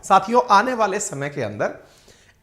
साथियों, आने वाले समय के अंदर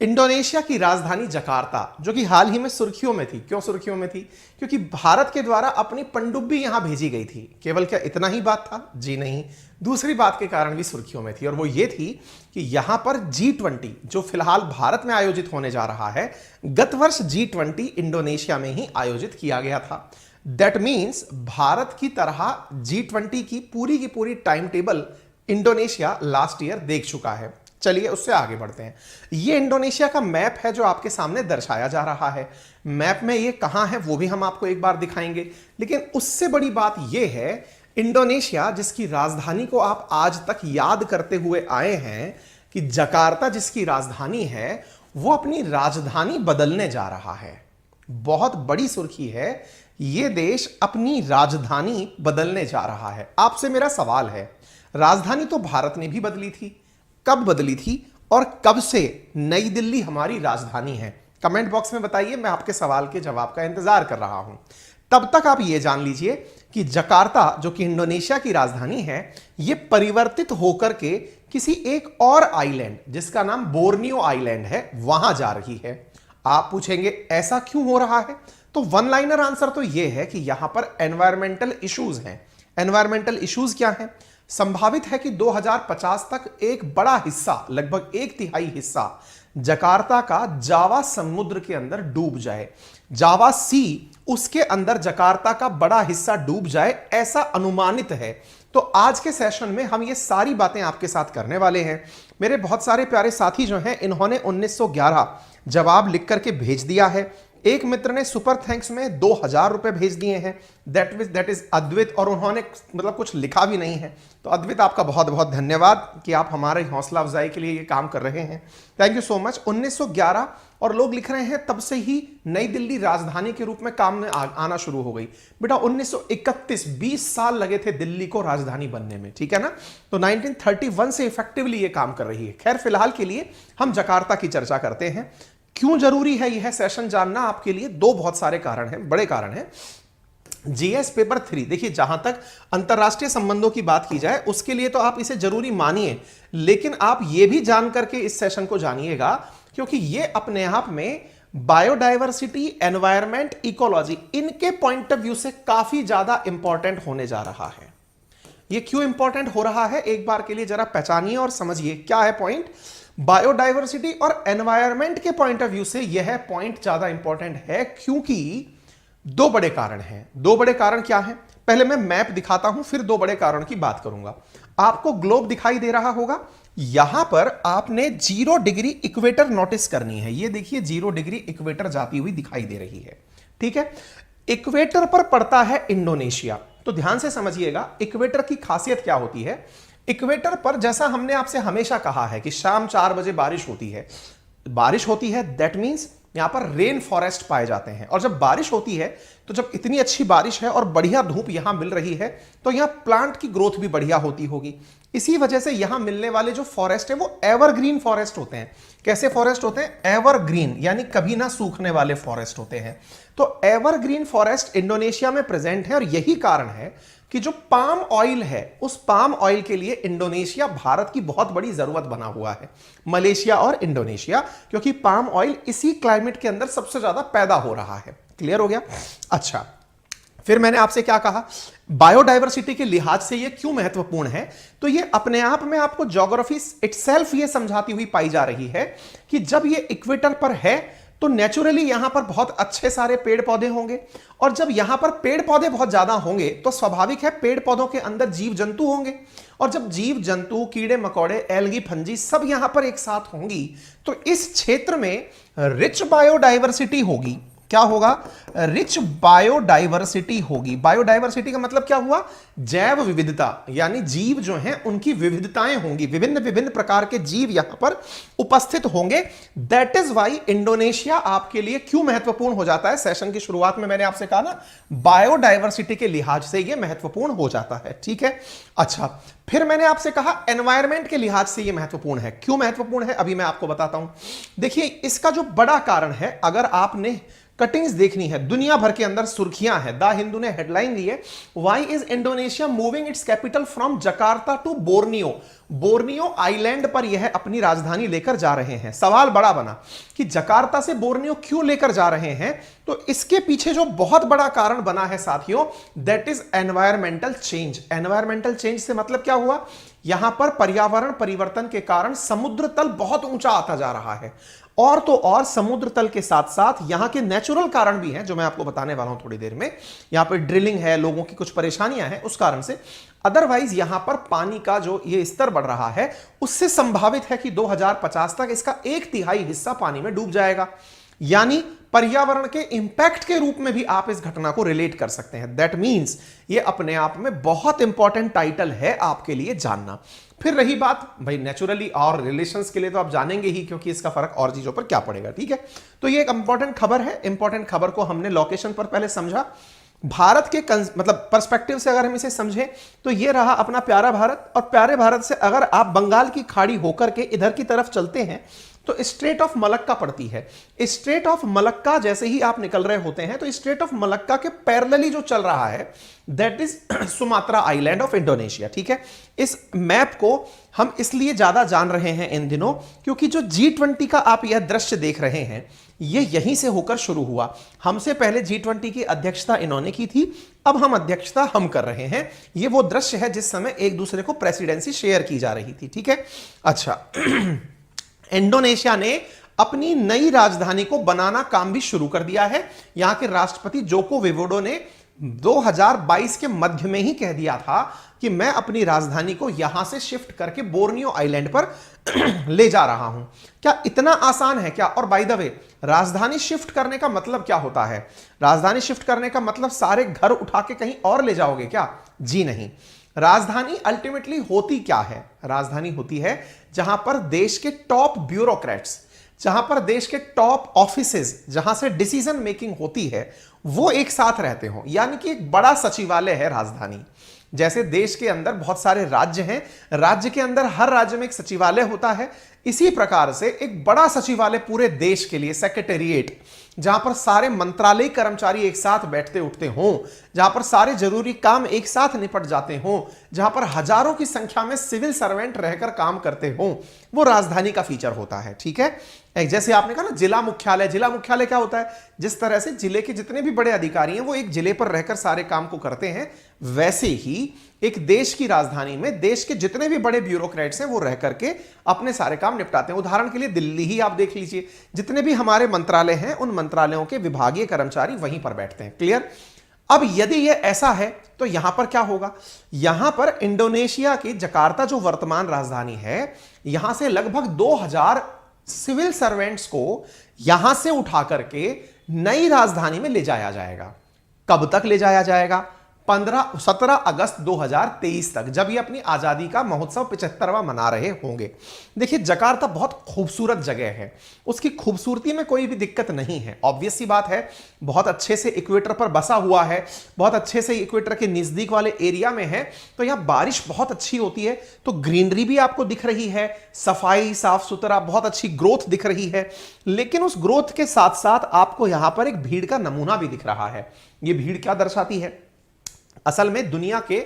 इंडोनेशिया की राजधानी जकार्ता, जो कि हाल ही में सुर्खियों में थी। क्यों सुर्खियों में थी? क्योंकि भारत के द्वारा अपनी पनडुब्बी यहां भेजी गई थी। केवल क्या इतना ही बात था? जी नहीं, दूसरी बात के कारण भी सुर्खियों में थी, और वो ये थी कि यहां पर G20 जो फिलहाल भारत में आयोजित होने जा रहा है, गत वर्ष G20 इंडोनेशिया में ही आयोजित किया गया था। दैट मीन्स भारत की तरह G20 की पूरी time table Indonesia last year देख चुका है। चलिए उससे आगे बढ़ते हैं। ये इंडोनेशिया का मैप है जो आपके सामने दर्शाया जा रहा है। मैप में ये कहां है वो भी हम आपको एक बार दिखाएंगे, लेकिन उससे बड़ी बात ये है, इंडोनेशिया जिसकी राजधानी को आप आज तक याद करते हुए आए हैं कि जकार्ता जिसकी राजधानी है, वो अपनी राजधानी बदलने जा रहा है। बहुत बड़ी सुर्खी है, ये देश अपनी राजधानी बदलने जा रहा है। आपसे मेरा सवाल है, राजधानी तो भारत ने भी बदली थी, कब बदली थी और कब से नई दिल्ली हमारी राजधानी है? कमेंट बॉक्स में बताइए, मैं आपके सवाल के जवाब का इंतजार कर रहा हूं। तब तक आप यह जान लीजिए कि जकार्ता जो कि इंडोनेशिया की राजधानी है, यह परिवर्तित होकर के किसी एक और आइलैंड जिसका नाम बोर्नियो आइलैंड है, वहां जा रही है। आप पूछेंगे ऐसा क्यों हो रहा है? तो वन लाइनर आंसर तो यह है कि यहां पर एनवायरमेंटल इश्यूज हैं। एनवायरमेंटल इश्यूज क्या हैं? संभावित है कि 2050 तक एक बड़ा हिस्सा, लगभग 1/3 हिस्सा जकार्ता का जावा समुद्र के अंदर डूब जाए। जावा सी, उसके अंदर जकार्ता का बड़ा हिस्सा डूब जाए, ऐसा अनुमानित है। तो आज के सेशन में हम ये सारी बातें आपके साथ करने वाले हैं। मेरे बहुत सारे प्यारे साथी जो हैं, इन्होंने 1911 जवाब लिख करके भेज दिया है। एक मित्र ने सुपर थैंक्स में 2000 रुपए भेज दिए हैं, दैट इज अद्वित, और उन्होंने मतलब कुछ लिखा भी नहीं है। तो अद्वित, आपका बहुत बहुत धन्यवाद कि आप हमारे हौसला अफजाई के लिए ये काम कर रहे हैं। Thank you so much. 1911 और लोग लिख रहे हैं तब से ही नई दिल्ली राजधानी के रूप में काम में आना शुरू हो गई। बेटा 1931, 20 साल लगे थे दिल्ली को राजधानी बनने में, ठीक है ना? तो 1931 से इफेक्टिवली ये काम कर रही है। खैर, फिलहाल के लिए हम जकार्ता की चर्चा करते हैं। क्यों जरूरी है यह सेशन जानना आपके लिए? दो बहुत सारे कारण हैं, बड़े कारण हैं। जीएस पेपर 3, देखिए, जहां तक अंतरराष्ट्रीय संबंधों की बात की जाए उसके लिए तो आप इसे जरूरी मानिए, लेकिन आप यह भी जान करके इस सेशन को जानिएगा, क्योंकि यह अपने आप में बायोडायवर्सिटी, एनवायरमेंट, इकोलॉजी, इनके पॉइंट ऑफ व्यू से काफी ज्यादा इंपॉर्टेंट होने जा रहा है। यह क्यों इंपॉर्टेंट हो रहा है, एक बार के लिए जरा पहचानिए और समझिए क्या है पॉइंट। बायोडायवर्सिटी और एनवायरमेंट के पॉइंट ऑफ व्यू से यह पॉइंट ज्यादा इंपॉर्टेंट है, क्योंकि दो बड़े कारण हैं। दो बड़े कारण क्या हैं? पहले मैं मैप दिखाता हूं, फिर दो बड़े कारण की बात करूंगा। आपको ग्लोब दिखाई दे रहा होगा, यहां पर आपने 0 डिग्री इक्वेटर नोटिस करनी है। ये देखिए 0 डिग्री इक्वेटर जाती हुई दिखाई दे रही है, ठीक है? इक्वेटर पर पड़ता है इंडोनेशिया। तो ध्यान से समझिएगा, इक्वेटर की खासियत क्या होती है। इक्वेटर पर, जैसा हमने आपसे हमेशा कहा है कि शाम 4 बजे बारिश होती है, दैट मींस यहां पर रेन फॉरेस्ट पाए जाते हैं। और जब बारिश होती है, तो जब इतनी अच्छी बारिश है और बढ़िया धूप यहां मिल रही है, तो यहां प्लांट की ग्रोथ भी बढ़िया होती होगी। इसी वजह से यहां मिलने वाले जो फॉरेस्ट है वो एवरग्रीन फॉरेस्ट होते हैं। कैसे फॉरेस्ट होते हैं? एवरग्रीन, यानी कभी ना सूखने वाले फॉरेस्ट होते हैं। तो एवरग्रीन फॉरेस्ट इंडोनेशिया में प्रेजेंट है, और यही कारण है कि जो पाम ऑयल है, उस पाम ऑयल के लिए इंडोनेशिया भारत की बहुत बड़ी जरूरत बना हुआ है। मलेशिया और इंडोनेशिया, क्योंकि पाम ऑयल इसी क्लाइमेट के अंदर सबसे ज्यादा पैदा हो रहा है। क्लियर हो गया? अच्छा, फिर मैंने आपसे क्या कहा, बायोडायवर्सिटी के लिहाज से यह क्यों महत्वपूर्ण है? तो यह अपने आप में आपको ज्योग्राफी इटसेल्फ यह समझाती हुई पाई जा रही है कि जब यह इक्वेटर पर है, तो नेचुरली यहां पर बहुत अच्छे सारे पेड़ पौधे होंगे, और जब यहां पर पेड़ पौधे बहुत ज्यादा होंगे तो स्वाभाविक है पेड़ पौधों के अंदर जीव जंतु होंगे, और जब जीव जंतु, कीड़े मकोड़े, एल्गी, फंजी सब यहां पर एक साथ होंगी, तो इस क्षेत्र में रिच बायोडायवर्सिटी होगी। क्या होगा? रिच बायोडायवर्सिटी होगी। बायोडायवर्सिटी का मतलब क्या हुआ? जैव विविधता, यानी जीव जो हैं उनकी विविधताएं होंगी, विभिन्न विभिन्न प्रकार के जीव यहां पर उपस्थित होंगे। दैट इज वाई इंडोनेशिया आपके लिए क्यों महत्वपूर्ण हो जाता है। सेशन की शुरुआत में मैंने आपसे कहा ना, बायोडायवर्सिटी के लिहाज से यह महत्वपूर्ण हो जाता है, ठीक है? अच्छा, फिर मैंने आपसे कहा एनवायरमेंट के लिहाज से यह महत्वपूर्ण है। क्यों महत्वपूर्ण है, अभी मैं आपको बताता हूं। देखिए, इसका जो बड़ा कारण है, अगर आपने कटिंग्स देखनी है, दुनिया भर के अंदर सुर्खियां हैं। द हिंदू ने हेडलाइन दी है, why is Indonesia moving its capital from Jakarta to Borneo. Borneo island पर यह अपनी राजधानी लेकर जा रहे हैं। सवाल बड़ा बना कि जकार्ता से बोर्नियो क्यों लेकर जा रहे हैं, तो इसके पीछे जो बहुत बड़ा कारण बना है साथियों, that is environmental change. Environmental change से मतलब क्या हुआ, यहां पर पर्यावरण परिवर्तन के कारण समुद्र तल बहुत ऊंचा आता जा रहा है, और तो और समुद्र तल के साथ साथ यहां के नेचुरल कारण भी हैं जो मैं आपको बताने वाला हूं थोड़ी देर में। यहां पर ड्रिलिंग है, लोगों की कुछ परेशानियां हैं उस कारण से। अदरवाइज यहां पर पानी का जो ये स्तर बढ़ रहा है उससे संभावित है कि 2050 तक इसका 1/3 हिस्सा पानी में डूब जाएगा। यानी पर्यावरण के इंपैक्ट के रूप में भी आप इस घटना को रिलेट कर सकते हैं। दैट मींस ये अपने आप में बहुत इंपॉर्टेंट टाइटल है आपके लिए जानना। फिर रही बात भाई नेचुरली और रिलेशंस के लिए तो आप जानेंगे ही, क्योंकि इसका फर्क और चीजों पर क्या पड़ेगा, ठीक है। तो ये एक इंपॉर्टेंट खबर है। इंपॉर्टेंट खबर को हमने लोकेशन पर पहले समझा। भारत के मतलब पर्सपेक्टिव से अगर हम इसे समझें तो ये रहा अपना प्यारा भारत, और प्यारे भारत से अगर आप बंगाल की खाड़ी होकर के इधर की तरफ चलते हैं तो स्ट्रेट ऑफ मलक्का पड़ती है। स्ट्रेट ऑफ मलक्का जैसे ही आप निकल रहे होते हैं तो स्ट्रेट ऑफ मलक्का के पैरेलली जो चल रहा है that is Sumatra island of Indonesia, ठीक है। इस मैप को हम इसलिए ज्यादा जान रहे हैं इन दिनों क्योंकि जो G20 का आप यह दृश्य देख रहे हैं ये यहीं से होकर शुरू हुआ। हमसे पहले G20 की अध्यक्षता इन्होंने की थी, अब हम अध्यक्षता हम कर रहे हैं। ये वो दृश्य है जिस समय एक दूसरे को प्रेसिडेंसी शेयर की जा रही थी, ठीक है। अच्छा इंडोनेशिया ने अपनी नई राजधानी को बनाना काम भी शुरू कर दिया है। यहां के राष्ट्रपति जोको विडोडो ने 2022 के मध्य में ही कह दिया था कि मैं अपनी राजधानी को यहां से शिफ्ट करके बोर्नियो आइलैंड पर ले जा रहा हूं। क्या इतना आसान है क्या? और बाय द वे राजधानी शिफ्ट करने का मतलब क्या होता है? राजधानी शिफ्ट करने का मतलब सारे घर उठा के कहीं और ले जाओगे क्या? जी नहीं। राजधानी अल्टीमेटली होती क्या है? राजधानी होती है जहां पर देश के टॉप ब्यूरोक्रेट्स, जहां पर देश के टॉप ऑफिसेज, जहां से डिसीजन मेकिंग होती है, वो एक साथ रहते हो। यानी कि एक बड़ा सचिवालय है राजधानी। जैसे देश के अंदर बहुत सारे राज्य हैं, राज्य के अंदर हर राज्य में एक सचिवालय होता है, इसी प्रकार से एक बड़ा सचिवालय पूरे देश के लिए, सेक्रेटेरिएट, जहां पर सारे मंत्रालय कर्मचारी एक साथ बैठते उठते हों, जहां पर सारे जरूरी काम एक साथ निपट जाते हों, जहां पर हजारों की संख्या में सिविल सर्वेंट रहकर काम करते हों, वो राजधानी का फीचर होता है, ठीक है। जैसे आपने कहा ना जिला मुख्यालय, जिला मुख्यालय क्या होता है? जिस तरह से जिले के जितने भी बड़े अधिकारी हैं वो एक जिले पर रहकर सारे काम को करते हैं, वैसे ही एक देश की राजधानी में देश के जितने भी बड़े ब्यूरोक्रेट्स हैं वो रह करके अपने सारे काम निपटाते हैं। उदाहरण के लिए दिल्ली ही आप देख लीजिए, जितने भी हमारे मंत्रालय हैं उन मंत्रालयों के विभागीय कर्मचारी वहीं पर बैठते हैं। क्लियर? अब यदि यह ऐसा है तो यहां पर क्या होगा? यहां पर इंडोनेशिया की जकार्ता जो वर्तमान राजधानी है, यहां से लगभग 2000 सिविल सर्वेंट्स को यहां से उठा करके नई राजधानी में ले जाया जाएगा। कब तक ले जाया जाएगा? 17 अगस्त 2023 तक, जब ये अपनी आजादी का महोत्सव 75वां मना रहे होंगे। देखिए जकार्ता बहुत खूबसूरत जगह है, उसकी खूबसूरती में कोई भी दिक्कत नहीं है। ऑब्वियस सी बात है, बहुत अच्छे से इक्वेटर पर बसा हुआ है, बहुत अच्छे से इक्वेटर के नजदीक वाले एरिया में है, तो यहां बारिश बहुत अच्छी होती है, तो ग्रीनरी भी आपको दिख रही है, सफाई, साफ सुथरा, बहुत अच्छी ग्रोथ दिख रही है। लेकिन उस ग्रोथ के साथ साथ आपको यहां पर एक भीड़ का नमूना भी दिख रहा है। यह भीड़ क्या दर्शाती है? असल में दुनिया के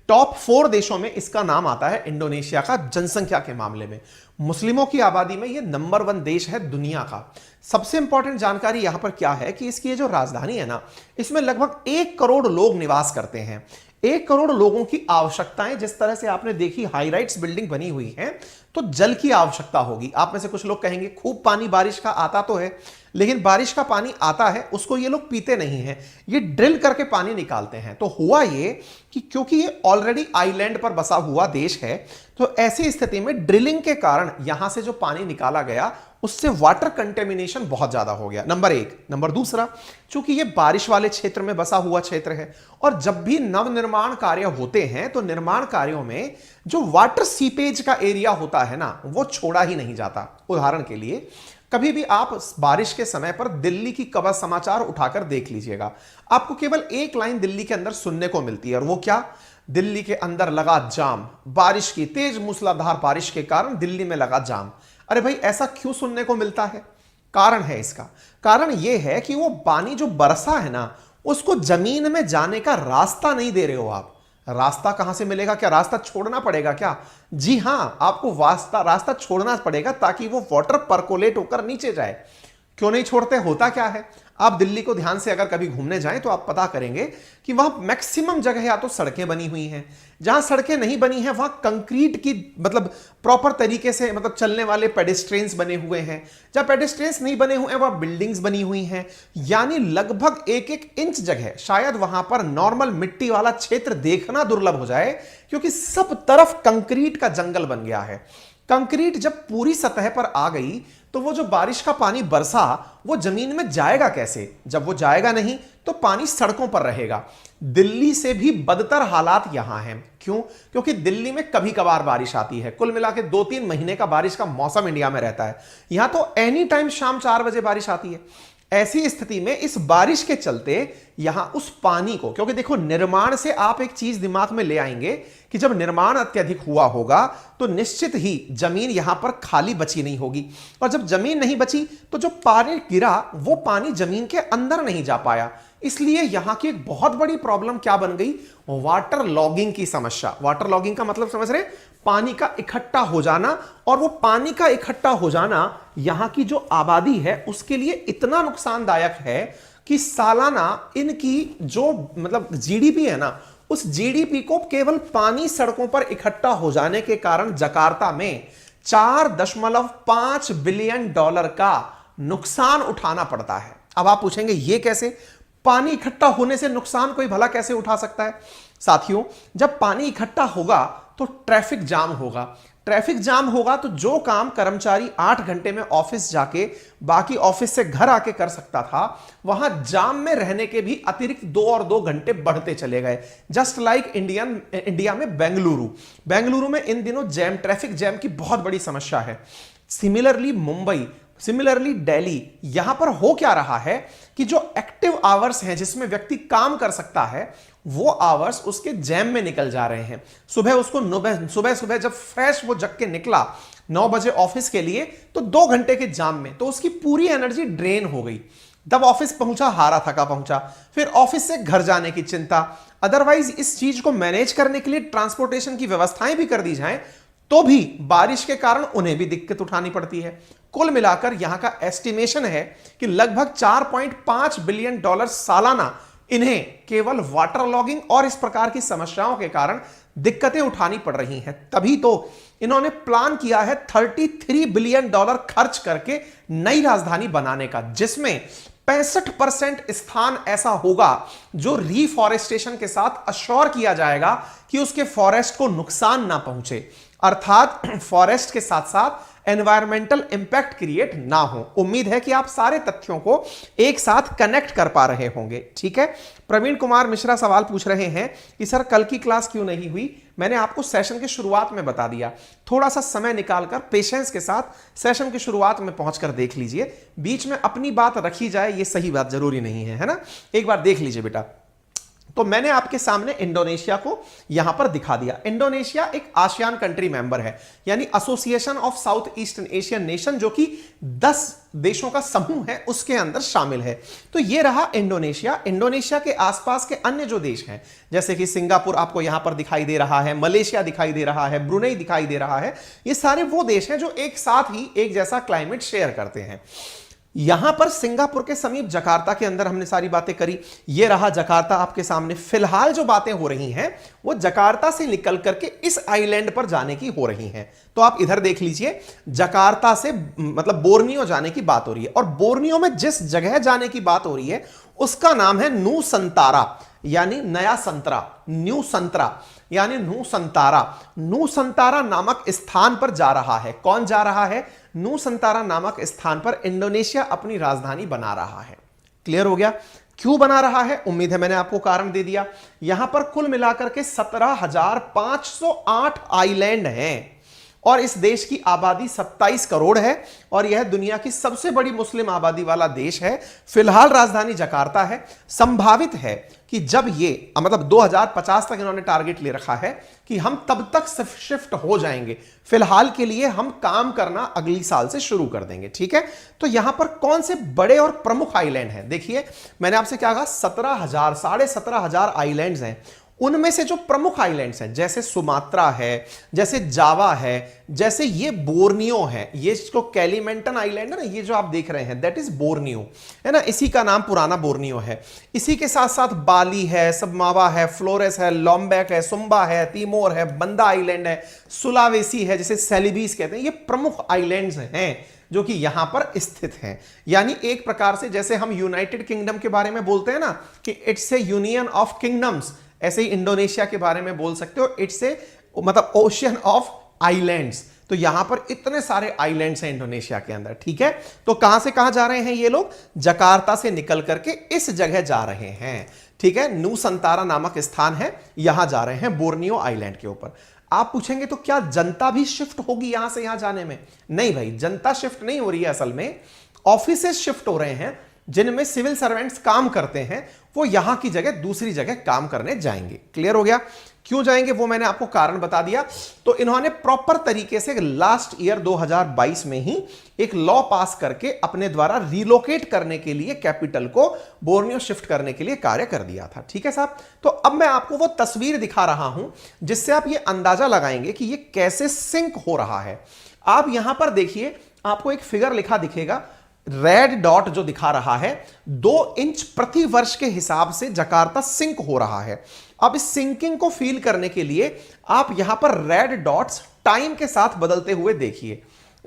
टॉप 4 देशों में इसका नाम आता है इंडोनेशिया का, जनसंख्या के मामले में। मुस्लिमों की आबादी में यह नंबर 1 देश है दुनिया का। सबसे इंपॉर्टेंट जानकारी यहां पर क्या है कि इसकी ये जो राजधानी है ना, इसमें लगभग 1 करोड़ लोग निवास करते हैं। 1 करोड़ लोगों की आवश्यकताएं, जिस तरह से आपने देखी हाई राइट्स बिल्डिंग बनी हुई है, तो जल की आवश्यकता होगी। आप में से कुछ लोग कहेंगे खूब पानी बारिश का आता तो है, लेकिन बारिश का पानी आता है उसको ये लोग पीते नहीं हैं, ये ड्रिल करके पानी निकालते हैं। तो हुआ ये कि क्योंकि ये ऑलरेडी आइलैंड पर बसा हुआ देश है, तो ऐसी स्थिति में ड्रिलिंग के कारण यहां से जो पानी निकाला गया उससे वाटर कंटेमिनेशन बहुत ज्यादा हो गया, नंबर 1। नंबर दूसरा, चूंकि ये बारिश वाले क्षेत्र में बसा हुआ क्षेत्र है, और जब भी नवनिर्माण कार्य होते हैं तो निर्माण कार्यों में जो वाटर सीपेज का एरिया होता है ना, वो छोड़ा ही नहीं जाता। उदाहरण के लिए कभी भी आप बारिश के समय पर दिल्ली की खबर समाचार उठाकर देख लीजिएगा, आपको केवल एक लाइन दिल्ली के अंदर सुनने को मिलती है, और वो क्या? दिल्ली के अंदर लगा जाम, बारिश की तेज मूसलाधार बारिश के कारण दिल्ली में लगा जाम। अरे भाई ऐसा क्यों सुनने को मिलता है? कारण है इसका। कारण यह है कि वो पानी जो बरसा है ना, उसको जमीन में जाने का रास्ता नहीं दे रहे हो आप। रास्ता कहां से मिलेगा? क्या रास्ता छोड़ना पड़ेगा क्या? जी हां, आपको रास्ता छोड़ना पड़ेगा ताकि वो वाटर परकोलेट होकर नीचे जाए। क्यों नहीं छोड़ते? होता क्या है, आप दिल्ली को ध्यान से अगर कभी घूमने जाएं तो आप पता करेंगे कि वहां मैक्सिमम जगह या तो सड़कें बनी हुई हैं, जहां सड़कें नहीं बनी हैं वहां कंक्रीट की मतलब प्रॉपर तरीके से मतलब चलने वाले पेडेस्ट्रेन्स बने हुए हैं, जहां पेडेस्ट्रेन्स नहीं बने हुए हैं वहां बिल्डिंग्स बनी हुई हैं। यानी लगभग एक एक इंच जगह शायद वहां पर नॉर्मल मिट्टी वाला क्षेत्र देखना दुर्लभ हो जाए, क्योंकि सब तरफ कंक्रीट का जंगल बन गया है। कंक्रीट जब पूरी सतह पर आ गई तो वो जो बारिश का पानी बरसा वो जमीन में जाएगा कैसे? जब वो जाएगा नहीं तो पानी सड़कों पर रहेगा। दिल्ली से भी बदतर हालात यहां हैं। क्यों? क्योंकि दिल्ली में कभी कभार बारिश आती है, कुल मिला के 2-3 महीने का बारिश का मौसम इंडिया में रहता है। यहां तो एनी टाइम शाम 4 बजे बारिश आती है। ऐसी स्थिति में इस बारिश के चलते यहां उस पानी को, क्योंकि देखो निर्माण से आप एक चीज दिमाग में ले आएंगे कि जब निर्माण अत्यधिक हुआ होगा तो निश्चित ही जमीन यहां पर खाली बची नहीं होगी, और जब जमीन नहीं बची तो जो पानी गिरा वो पानी जमीन के अंदर नहीं जा पाया। इसलिए यहां की एक बहुत बड़ी प्रॉब्लम क्या बन गई? वाटर लॉगिंग की समस्या। वाटर लॉगिंग का मतलब समझ रहे? पानी का इकट्ठा हो जाना, और वो पानी का इकट्ठा हो जाना यहां की जो आबादी है उसके लिए इतना नुकसानदायक है कि सालाना इनकी जो मतलब जीडीपी है ना, उस जीडीपी को केवल पानी सड़कों पर इकट्ठा हो जाने के कारण जकार्ता में $4.5 बिलियन का नुकसान उठाना पड़ता है। अब आप पूछेंगे ये कैसे? पानी इकट्ठा होने से नुकसान कोई भला कैसे उठा सकता है? साथियों, जब पानी इकट्ठा होगा तो ट्रैफिक जाम होगा। ट्रैफिक जाम होगा तो जो काम कर्मचारी 8 घंटे में ऑफिस जाके बाकी ऑफिस से घर आके कर सकता था, वहां जाम में रहने के भी अतिरिक्त 2 घंटे बढ़ते चले गए। जस्ट लाइक इंडिया में बेंगलुरु में इन दिनों ट्रैफिक जैम की बहुत बड़ी समस्या है। सिमिलरली मुंबई, सिमिलरली दिल्ली, यहां पर हो क्या रहा है कि जो एक्टिव आवर्स हैं जिसमें व्यक्ति काम कर सकता है वो आवर्स उसके जैम में निकल जा रहे हैं। सुबह उसको सुबह जब फ्रेश वो जग के निकला 9 बजे ऑफिस के लिए तो 2 घंटे के जाम में तो उसकी पूरी एनर्जी ड्रेन हो गई। तब ऑफिस पहुंचा हारा थका पहुंचा, फिर ऑफिस से घर जाने की चिंता। अदरवाइज इस चीज को मैनेज करने के लिए ट्रांसपोर्टेशन की व्यवस्थाएं भी कर दी जाएं तो भी बारिश के कारण उन्हें भी दिक्कत उठानी पड़ती है। कुल मिलाकर यहां का एस्टिमेशन है कि लगभग $4.5 बिलियन सालाना इन्हें केवल वाटर लॉगिंग और इस प्रकार की समस्याओं के कारण दिक्कतें उठानी पड़ रही हैं। तभी तो इन्होंने प्लान किया है $33 बिलियन खर्च करके नई राजधानी बनाने का, जिसमें 65% स्थान ऐसा होगा जो रीफॉरेस्टेशन के साथ अश्योर किया जाएगा कि उसके फॉरेस्ट को नुकसान ना पहुंचे, अर्थात फॉरेस्ट के साथ साथ एनवायरमेंटल इंपैक्ट क्रिएट ना हो। उम्मीद है कि आप सारे तथ्यों को एक साथ कनेक्ट कर पा रहे होंगे। ठीक है, प्रवीण कुमार मिश्रा सवाल पूछ रहे हैं कि सर कल की क्लास क्यों नहीं हुई? मैंने आपको सेशन के शुरुआत में बता दिया। थोड़ा सा समय निकालकर पेशेंस के साथ सेशन की शुरुआत में पहुंचकर देख लीजिए। बीच में अपनी बात रखी जाए ये सही बात जरूरी नहीं है, है ना? एक बार देख लीजिए बेटा। तो मैंने आपके सामने इंडोनेशिया को यहां पर दिखा दिया। इंडोनेशिया एक आसियान कंट्री मेंबर है, यानी association of south eastern Asian nation, जो कि 10 देशों का समूह है, उसके अंदर शामिल है। तो ये रहा इंडोनेशिया। इंडोनेशिया के आसपास के अन्य जो देश हैं, जैसे कि सिंगापुर आपको यहां पर दिखाई दे रहा है, मलेशिया दिखाई दे रहा है, ब्रुनेई दिखाई दे रहा है, ये सारे वो देश हैं जो एक साथ ही एक जैसा क्लाइमेट शेयर करते हैं। यहां पर सिंगापुर के समीप जकार्ता के अंदर हमने सारी बातें करी। ये रहा जकार्ता आपके सामने। फिलहाल जो बातें हो रही हैं वो जकार्ता से निकल करके इस आइलैंड पर जाने की हो रही हैं। तो आप इधर देख लीजिए, जकार्ता से मतलब बोर्नियो जाने की बात हो रही है, और बोर्नियो में जिस जगह जाने की बात हो रही है उसका नाम है नूसंतारा, यानी नया संतरा, न्यू संतरा यानी नूसंतारा। नूसंतारा नामक स्थान पर जा रहा है। कौन जा रहा है? नूसंतारा नामक स्थान पर इंडोनेशिया अपनी राजधानी बना रहा है। क्लियर हो गया? क्यों बना रहा है? उम्मीद है मैंने आपको कारण दे दिया। यहां पर कुल मिलाकर के 17,508 आइलैंड हैं और इस देश की आबादी 27 करोड़ है और यह दुनिया की सबसे बड़ी मुस्लिम आबादी वाला देश है। फिलहाल राजधानी जकार्ता है। संभावित है कि जब ये मतलब 2050 तक इन्होंने टारगेट ले रखा है कि हम तब तक शिफ्ट हो जाएंगे। फिलहाल के लिए हम काम करना अगली साल से शुरू कर देंगे। ठीक है, तो यहां पर कौन से बड़े और प्रमुख आइलैंड हैं? देखिए, मैंने आपसे क्या कहा, 17,000 17,500 आइलैंड्स हैं उनमें से जो प्रमुख आइलैंड्स हैं जैसे सुमात्रा है, जैसे जावा है, जैसे ये बोर्नियो है, ये जो कैलिमेंटन आइलैंड है ना, ये जो आप देख रहे हैं दैट इज बोर्नियो है ना, इसी का नाम पुराना बोर्नियो है। इसी के साथ साथ बाली है, सबमावा है, फ्लोरेस है, लॉम्बैक है, सुम्बा है, तिमोर है, बंदा आइलैंड है, सुलावेसी है जिसे सेलिबीस कहते हैं। ये प्रमुख आइलैंड्स हैं जो कि यहां पर स्थित हैं। यानी एक प्रकार से जैसे हम यूनाइटेड किंगडम के बारे में बोलते हैं ना कि it's A union of kingdoms, ऐसे ही इंडोनेशिया के बारे में बोल सकते हो इट्स ए मतलब ओशियन ऑफ आइलैंड्स। तो यहां पर इतने सारे आइलैंड्स हैं इंडोनेशिया के अंदर, ठीक है। तो कहां से कहां जा रहे हैं ये लोग? जकार्ता से निकल करके इस जगह जा रहे हैं, ठीक है। नुसंतारा नामक स्थान है, यहां जा रहे हैं बोर्नियो आइलैंड के ऊपर। आप पूछेंगे तो क्या जनता भी शिफ्ट होगी यहां से यहां जाने में? नहीं भाई, जनता शिफ्ट नहीं हो रही है, असल में ऑफिसेस शिफ्ट हो रहे हैं जिनमें सिविल सर्वेंट्स काम करते हैं, वो यहां की जगह दूसरी जगह काम करने जाएंगे। क्लियर हो गया? क्यों जाएंगे वो मैंने आपको कारण बता दिया। तो इन्होंने प्रॉपर तरीके से लास्ट ईयर 2022 में ही एक लॉ पास करके अपने द्वारा रिलोकेट करने के लिए कैपिटल को बोर्नियो शिफ्ट करने के लिए कार्य कर दिया था, ठीक है साहब। तो अब मैं आपको वो तस्वीर दिखा रहा हूं जिससे आप ये अंदाजा लगाएंगे कि ये कैसे सिंक हो रहा है। आप यहां पर देखिए, आपको एक फिगर लिखा दिखेगा, रेड डॉट जो दिखा रहा है 2 इंच प्रति वर्ष के हिसाब से जकार्ता सिंक हो रहा है। अब इस सिंकिंग को फील करने के लिए आप यहां पर रेड डॉट्स टाइम के साथ बदलते हुए देखिए।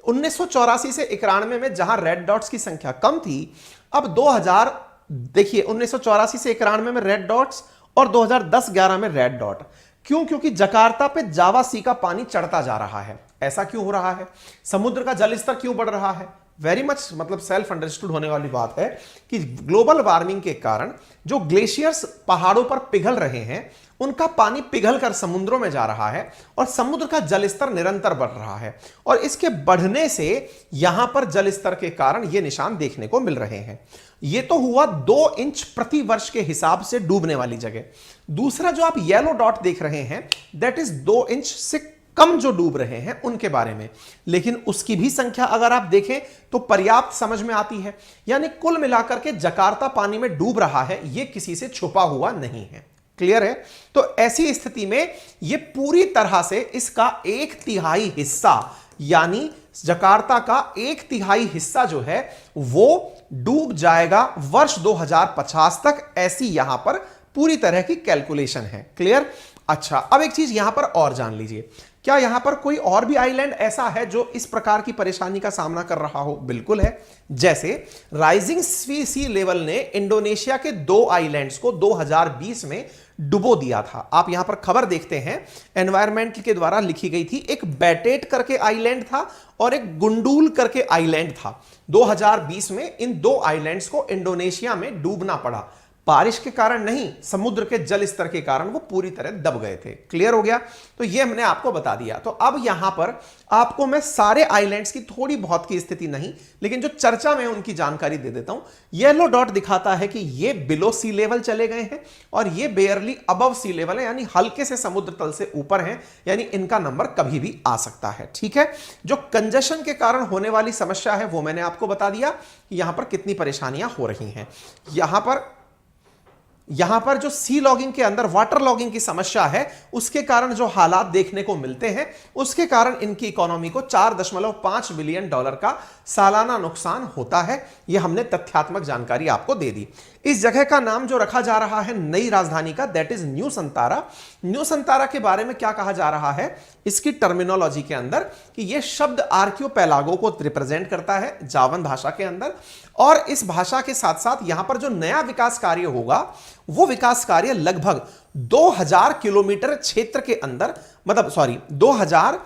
1984 से 91 में जहां रेड डॉट्स की संख्या कम थी, अब 2000 देखिए 1984 से 91 में रेड डॉट्स और 2010-11 में रेड डॉट। क्यों? क्योंकि जकार्ता पे जावा सी का पानी चढ़ता जा रहा है। ऐसा क्यों हो रहा है? समुद्र का जल स्तर क्यों बढ़ रहा है? वेरी मच मतलब सेल्फ अंडरस्टूड होने वाली बात है कि ग्लोबल वार्मिंग के कारण जो ग्लेशियर्स पहाड़ों पर पिघल रहे हैं, उनका पानी पिघलकर समुद्रों में जा रहा है और समुद्र का जल स्तर निरंतर बढ़ रहा है। और इसके बढ़ने से यहां पर जल स्तर के कारण ये निशान देखने को मिल रहे हैं। ये तो हुआ 2 इंच प्रति वर्ष के हिसाब से डूबने वाली जगह। दूसरा जो आप येलो डॉट देख रहे हैं दैट इज 2 इंच से कम जो डूब रहे हैं उनके बारे में, लेकिन उसकी भी संख्या अगर आप देखें तो पर्याप्त समझ में आती है। यानी कुल मिलाकर के जकार्ता पानी में डूब रहा है, यह किसी से छुपा हुआ नहीं है। क्लियर है? तो ऐसी स्थिति में यह पूरी तरह से इसका 1/3 हिस्सा, यानी जकार्ता का 1/3 हिस्सा जो है वो डूब जाएगा वर्ष 2050 तक। ऐसी यहां पर पूरी तरह की कैलकुलेशन है। क्लियर? अच्छा, अब एक चीज यहां पर और जान लीजिए, क्या यहां पर कोई और भी आइलैंड ऐसा है जो इस प्रकार की परेशानी का सामना कर रहा हो? बिल्कुल है। जैसे राइजिंग सी लेवल ने इंडोनेशिया के 2 आइलैंड्स को 2020 में डुबो दिया था। आप यहां पर खबर देखते हैं, एनवायरमेंट के द्वारा लिखी गई थी। एक बैटेट करके आइलैंड था और एक गुंडूल करके आइलैंड था। 2020 में इन 2 आइलैंड्स को इंडोनेशिया में डूबना पड़ा। बारिश के कारण नहीं, समुद्र के जल स्तर के कारण वो पूरी तरह दब गए थे। क्लियर हो गया? तो ये हमने आपको बता दिया। तो अब यहां पर आपको मैं सारे आइलैंड्स की थोड़ी बहुत की स्थिति नहीं, लेकिन जो चर्चा में उनकी जानकारी दे देता हूं। येलो डॉट दिखाता है कि ये बिलो सी लेवल चले गए हैं और ये बेयरली अबव सी लेवल है, यानी हल्के से समुद्र तल से ऊपर हैं, यानी इनका नंबर कभी भी आ सकता है। ठीक है? जो कंजेशन के कारण होने वाली समस्या है वो मैंने आपको बता दिया कि यहां पर कितनी परेशानियां हो रही हैं। यहां पर जो सी लॉगिंग के अंदर वाटर लॉगिंग की समस्या है, उसके कारण जो हालात देखने को मिलते हैं, उसके कारण इनकी इकोनॉमी को $4.5 बिलियन का सालाना नुकसान होता है। यह हमने तथ्यात्मक जानकारी आपको दे दी। इस जगह का नाम जो रखा जा रहा है नई राजधानी का, that is new Santara. New संतारा के बारे में क्या कहा जा रहा है इसकी टर्मिनोलॉजी के अंदर कि यह शब्द आर्कियोपेलागो को रिप्रेजेंट करता है जावन भाषा के अंदर। और इस भाषा के साथ साथ यहां पर जो नया विकास कार्य होगा वो विकास कार्य लगभग 2000 किलोमीटर क्षेत्र के अंदर, 2000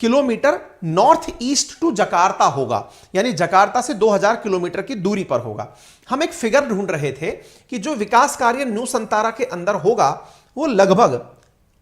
kilometre north east to Jakarta होगा, यानी जकार्ता से 2000 किलोमीटर की दूरी पर होगा। हम एक फिगर ढूंढ रहे थे कि जो विकास कार्य न्यू संतारा के अंदर होगा वो लगभग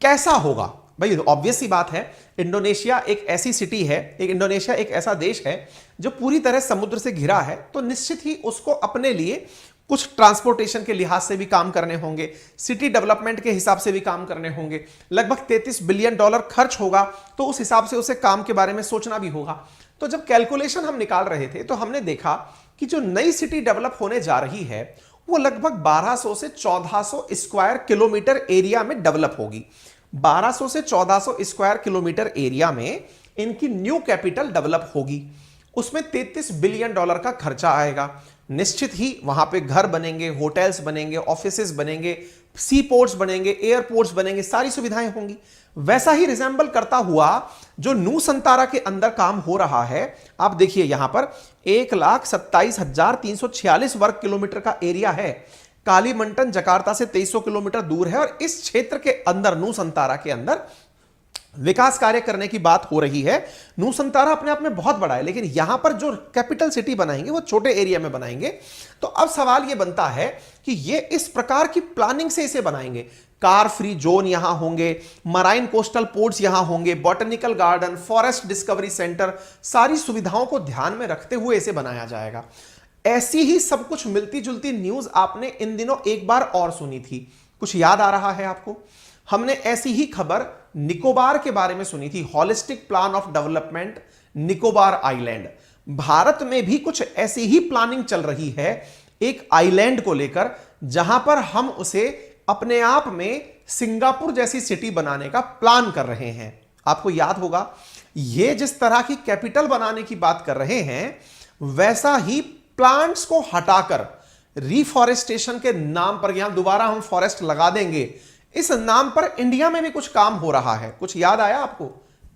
कैसा होगा। भाई ऑब्वियस सी बात है, इंडोनेशिया एक ऐसी सिटी है, इंडोनेशिया एक ऐसा देश है जो पूरी तरह समुद्र से घिरा है, तो निश्चित ही उसको अपने लिए कुछ ट्रांसपोर्टेशन के लिहाज से भी काम करने होंगे, सिटी डेवलपमेंट के हिसाब से भी काम करने होंगे। लगभग $33 बिलियन खर्च होगा, तो उस हिसाब से उसे काम के बारे में सोचना भी होगा। तो जब कैलकुलेशन हम निकाल रहे थे तो हमने देखा कि जो नई सिटी डेवलप होने जा रही है वो लगभग 1200 से 1400 स्क्वायर किलोमीटर एरिया में डेवलप होगी। 1200 से 1400 स्क्वायर किलोमीटर एरिया में इनकी न्यू कैपिटल डेवलप होगी। उसमें $33 बिलियन का खर्चा आएगा। निश्चित ही वहां पे घर बनेंगे, होटल्स बनेंगे, ऑफिसेस बनेंगे, सी पोर्ट्स बनेंगे, एयरपोर्ट्स बनेंगे, सारी सुविधाएं होंगी। वैसा ही रिजेंबल करता हुआ जो नूसंतारा के अंदर काम हो रहा है, आप देखिए यहां पर 1,27,346 वर्ग किलोमीटर का एरिया है। कालीमंटन जकार्ता से 2300 किलोमीटर दूर है और इस क्षेत्र के अंदर, नूसंतारा के अंदर विकास कार्य करने की बात हो रही है। नूसंतारा अपने आप में बहुत बड़ा है, लेकिन यहां पर जो कैपिटल सिटी बनाएंगे वो छोटे एरिया में बनाएंगे। तो अब सवाल यह बनता है कि ये इस प्रकार की प्लानिंग से इसे बनाएंगे। कार फ्री जोन यहां होंगे, मराइन कोस्टल पोर्ट्स यहां होंगे, botanical garden, forest discovery centre, सारी सुविधाओं को ध्यान में रखते हुए इसे बनाया जाएगा। ऐसी ही सब कुछ मिलती जुलती न्यूज आपने इन दिनों एक बार और सुनी थी। कुछ याद आ रहा है आपको? हमने ऐसी ही खबर निकोबार के बारे में सुनी थी, holistic plan of development Nicobar island. Bharat में भी कुछ ऐसी ही प्लानिंग चल रही है एक आइलैंड को लेकर, जहां पर हम उसे अपने आप में सिंगापुर जैसी सिटी बनाने का प्लान कर रहे हैं। आपको याद होगा, ये जिस तरह की कैपिटल बनाने की बात कर रहे हैं, वैसा ही प्लांट्स को हटाकर रिफॉरेस्टेशन के नाम पर, यहां दोबारा हम फॉरेस्ट लगा देंगे, इस नाम पर इंडिया में भी कुछ काम हो रहा है। कुछ याद आया आपको?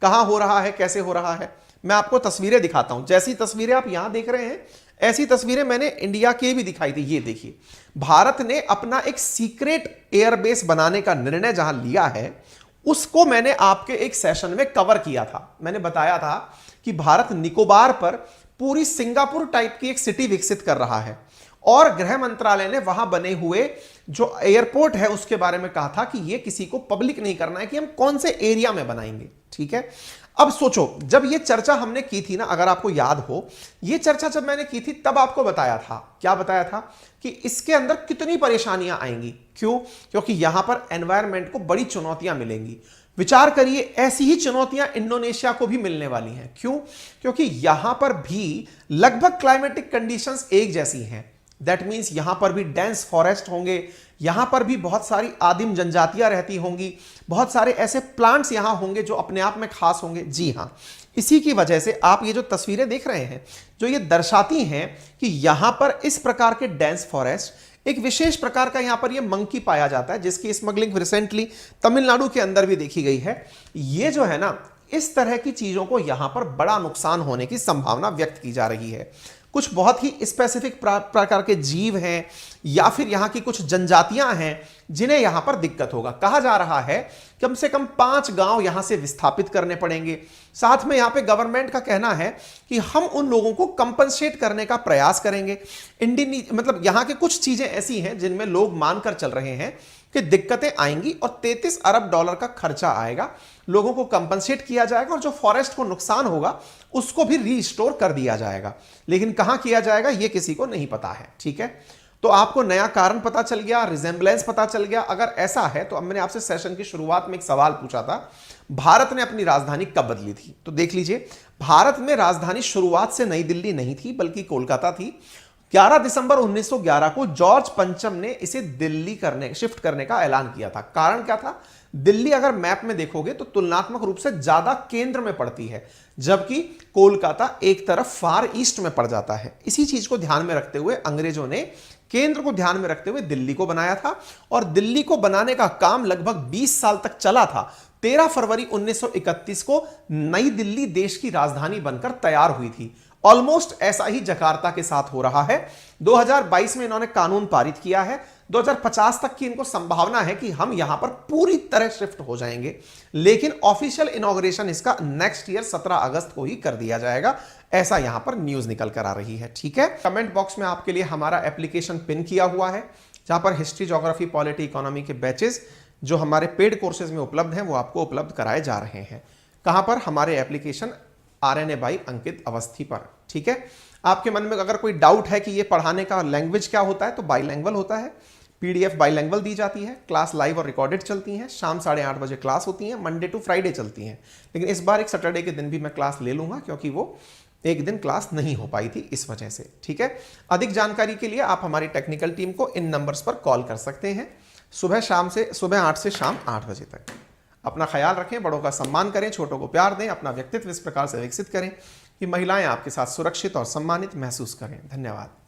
कहां हो रहा है, कैसे हो रहा है? मैं आपको तस्वीरें दिखाता हूं। जैसी तस्वीरें आप यहां देख रहे हैं, ऐसी तस्वीरें मैंने इंडिया की भी दिखाई थी। ये देखिए, भारत ने अपना एक सीक्रेट एयरबेस बनाने का निर्णय जहां लिया है, उसको मैंने आपके एक सेशन में कवर किया था। मैंने बताया था कि भारत निकोबार पर पूरी सिंगापुर टाइप की एक सिटी विकसित कर रहा है और गृह मंत्रालय ने वहां बने हुए जो एयरपोर्ट है उसके बारे में कहा था कि यह किसी को पब्लिक नहीं करना है कि हम कौन से एरिया में बनाएंगे। ठीक है, अब सोचो, जब यह चर्चा हमने की थी ना, अगर आपको याद हो, यह चर्चा जब मैंने की थी तब आपको बताया था, क्या बताया था, कि इसके अंदर कितनी परेशानियां आएंगी। क्यों? क्योंकि यहां पर एनवायरमेंट को बड़ी चुनौतियां मिलेंगी। विचार करिए, ऐसी ही चुनौतियां इंडोनेशिया को भी मिलने वाली हैं। क्यों? क्योंकि यहां पर भी लगभग क्लाइमेटिक कंडीशंस एक जैसी हैं। दैट मीन्स यहां पर भी डेंस फॉरेस्ट होंगे, यहां पर भी बहुत सारी आदिम जनजातियां रहती होंगी, बहुत सारे ऐसे प्लांट्स यहां होंगे जो अपने आप में खास होंगे। जी हां, इसी की वजह से आप ये जो तस्वीरें देख रहे हैं, जो ये दर्शाती हैं कि यहां पर इस प्रकार के डेंस फॉरेस्ट, एक विशेष प्रकार का यहां पर ये मंकी पाया जाता है जिसकी स्मगलिंग रिसेंटली तमिलनाडु के अंदर भी देखी गई है। ये जो है ना, इस तरह की चीजों को यहां पर बड़ा नुकसान होने की संभावना व्यक्त की जा रही है। कुछ बहुत ही स्पेसिफिक प्रकार के जीव हैं या फिर यहां की कुछ जनजातियां हैं जिन्हें यहां पर दिक्कत होगा। कहा जा रहा है कम से कम 5 गांव यहां से विस्थापित करने पड़ेंगे। साथ में यहां पे गवर्नमेंट का कहना है कि हम उन लोगों को कंपनसेट करने का प्रयास करेंगे। मतलब यहां के कुछ चीजें ऐसी हैं जिनमें लोग मानकर चल रहे हैं कि दिक्कतें आएंगी और $33 अरब का खर्चा आएगा, लोगों को कंपनसेट किया जाएगा और जो फॉरेस्ट को नुकसान होगा उसको भी रीस्टोर कर दिया जाएगा। लेकिन कहां किया जाएगा यह किसी को नहीं पता है। ठीक है, तो आपको नया कारण पता चल गया, रिजेंबलेंस पता चल गया। अगर ऐसा है तो अब मैंने आपसे सेशन की शुरुआत में एक सवाल पूछा था, भारत ने अपनी राजधानी कब बदली थी? तो देख लीजिए, भारत में राजधानी शुरुआत से नई दिल्ली नहीं थी बल्कि कोलकाता थी। 11 दिसंबर 1911 को जॉर्ज पंचम ने इसे दिल्ली शिफ्ट करने का ऐलान किया था। कारण क्या था? दिल्ली अगर मैप में देखोगे तो तुलनात्मक रूप से ज्यादा केंद्र में पड़ती है, जबकि कोलकाता एक तरफ फार ईस्ट में पड़ जाता है। इसी चीज को ध्यान में रखते हुए अंग्रेजों ने केंद्र को ध्यान में रखते हुए दिल्ली को बनाया था और दिल्ली को बनाने का काम लगभग 20 साल तक चला था। 13 फरवरी 1931 को नई दिल्ली देश की राजधानी बनकर तैयार हुई थी। ऑलमोस्ट ऐसा ही जकार्ता के साथ हो रहा है। 2022 में इन्होंने कानून पारित किया है। 2050 तक की इनको संभावना है कि हम यहां पर पूरी तरह शिफ्ट हो जाएंगे, लेकिन ऑफिशियल इनॉग्रेशन इसका नेक्स्ट ईयर 17 अगस्त को ही कर दिया जाएगा, ऐसा यहां पर न्यूज निकल कर आ रही है। ठीक है, कमेंट बॉक्स में आपके लिए हमारा एप्लीकेशन पिन किया हुआ है, जहां पर हिस्ट्री, ज्योग्राफी, पॉलिटी, इकोनॉमी के बैचेस जो हमारे पेड कोर्सेज में उपलब्ध हैं वो आपको उपलब्ध कराए जा रहे हैं। कहां पर? हमारे एप्लीकेशन RNA बाई अंकित अवस्थी पर। ठीक है, आपके मन में अगर कोई डाउट है कि ये पढ़ाने का लैंग्वेज क्या होता है, तो बाईलैंग्वेज होता है। PDF बाईलैंग्वेज दी जाती है, क्लास लाइव और रिकॉर्डेड चलती हैं, शाम 8:30 बजे क्लास होती है, मंडे टू फ्राइडे चलती हैं। लेकिन इस बार एक सैटरडे के दिन भी मैं क्लास ले लूंगा क्योंकि वो एक दिन क्लास नहीं हो पाई थी इस वजह से। ठीक है, अधिक जानकारी के लिए आप हमारी टेक्निकल टीम को इन नंबर्स पर कॉल कर सकते हैं, सुबह 8 से शाम 8 बजे तक। अपना ख्याल रखें, बड़ों का सम्मान करें, छोटों को प्यार दें, अपना व्यक्तित्व इस प्रकार से विकसित करें कि महिलाएं आपके साथ सुरक्षित और सम्मानित महसूस करें। धन्यवाद।